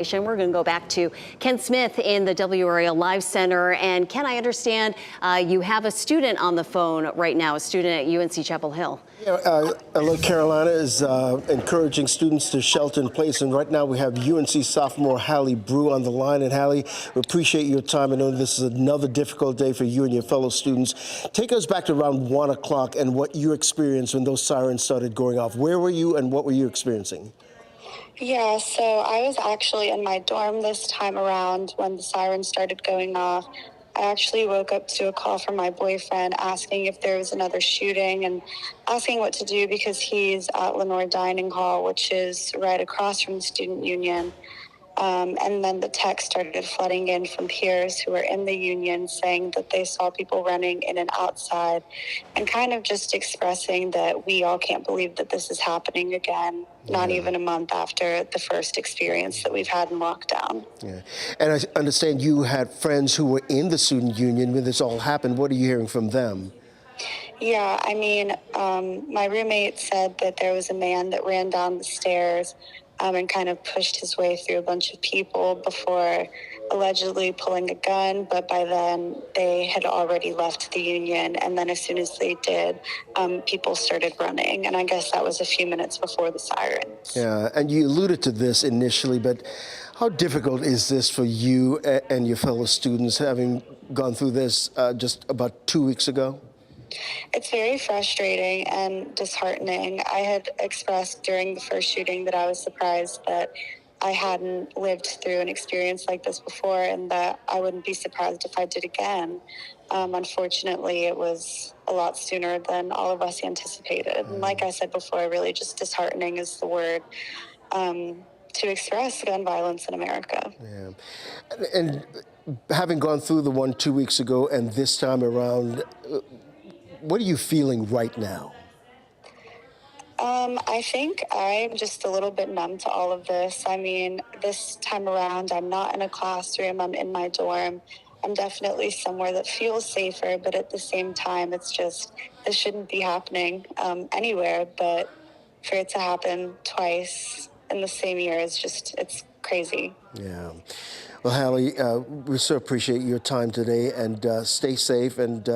We're going to go back to Ken Smith in the WRAL Live Center. And Ken, I understand you have a student on the phone right now, a student at UNC Chapel Hill. Yeah, North Carolina is encouraging students to shelter in place. And right now we have UNC sophomore Hallie Brew on the line. And Hallie, we appreciate your time. I know this is another difficult day for you and your fellow students. Take us back to around 1 o'clock and what you experienced when those sirens started going off. Where were you and what were you experiencing? Yeah, so I was actually in my dorm this time around when the sirens started going off. I actually woke up to a call from my boyfriend asking if there was another shooting and asking what to do because he's at Lenore Dining Hall, which is right across from the Student Union. And then the text started flooding in from peers who were in the union saying that they saw people running in and outside and kind of just expressing that we all can't believe that this is happening again, not even a month after the first experience that we've had in lockdown. Yeah. And I understand you had friends who were in the student union when this all happened. What are you hearing from them? Yeah, I mean, my roommate said that there was a man that ran down the stairs and kind of pushed his way through a bunch of people before allegedly pulling a gun, but by then they had already left the union, and then as soon as they did, people started running, and I guess that was a few minutes before the sirens. Yeah, and you alluded to this initially, but how difficult is this for you and your fellow students, having gone through this just about 2 weeks ago? It's very frustrating and disheartening. I had expressed during the first shooting that I was surprised that I hadn't lived through an experience like this before and that I wouldn't be surprised if I did again. Unfortunately, it was a lot sooner than all of us anticipated. And like I said before, really just disheartening is the word to express gun violence in America. Yeah. And having gone through the one 2 weeks ago and this time around, what are you feeling right now? I think I'm just a little bit numb to all of this. I mean, this time around, I'm not in a classroom, I'm in my dorm. I'm definitely somewhere that feels safer, but at the same time, it's just, this shouldn't be happening anywhere, but for it to happen twice in the same year is just, it's crazy. Yeah. Well, Hallie, we so appreciate your time today, and stay safe. And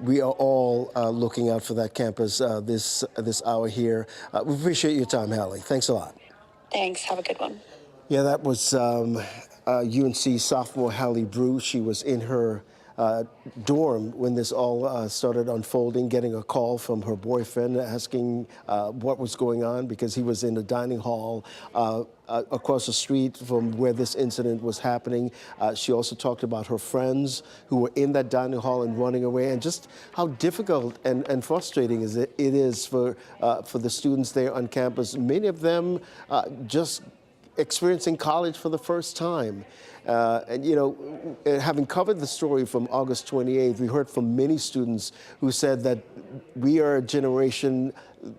we are all looking out for that campus this hour here. We appreciate your time, Hallie. Thanks a lot. Thanks. Have a good one. Yeah, that was UNC sophomore Hallie Brew. She was in her dorm when this all started unfolding, getting a call from her boyfriend asking what was going on because he was in the dining hall across the street from where this incident was happening. She also talked about her friends who were in that dining hall and running away, and just how difficult and frustrating it is for the students there on campus. Many of them just experiencing college for the first time. And, you know, having covered the story from August 28th, we heard from many students who said that we are a generation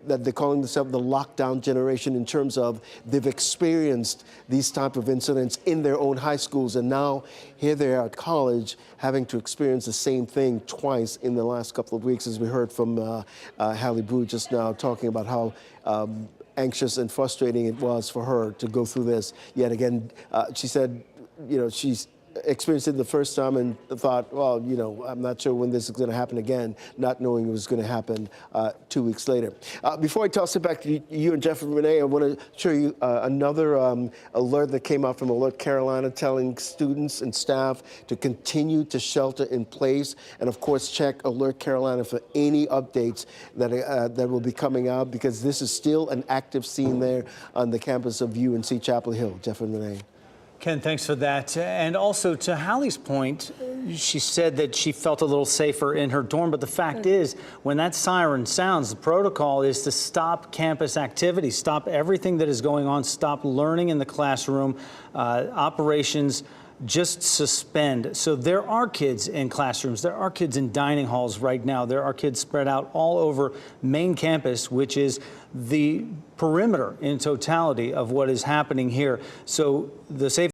that they're calling themselves the lockdown generation in terms of they've experienced these type of incidents in their own high schools. And now here they are at college having to experience the same thing twice in the last couple of weeks, as we heard from Hallie Brew just now talking about how anxious and frustrating it was for her to go through this yet again. She said, you know, she's experienced it the first time and thought, well, you know, I'm not sure when this is going to happen again, not knowing it was going to happen 2 weeks later. Before I toss it back to you and Jeff and Renee, I want to show you another alert that came out from Alert Carolina telling students and staff to continue to shelter in place. And of course, check Alert Carolina for any updates that will be coming out, because this is still an active scene there on the campus of UNC Chapel Hill. Jeff and Renee. Ken, thanks for that. And also, to Hallie's point, she said that she felt a little safer in her dorm, but the fact is, when that siren sounds, the protocol is to stop campus activity, stop everything that is going on, stop learning in the classroom, operations, just suspend. So there are kids in classrooms, there are kids in dining halls right now, there are kids spread out all over main campus, which is the perimeter in totality of what is happening here. So the safe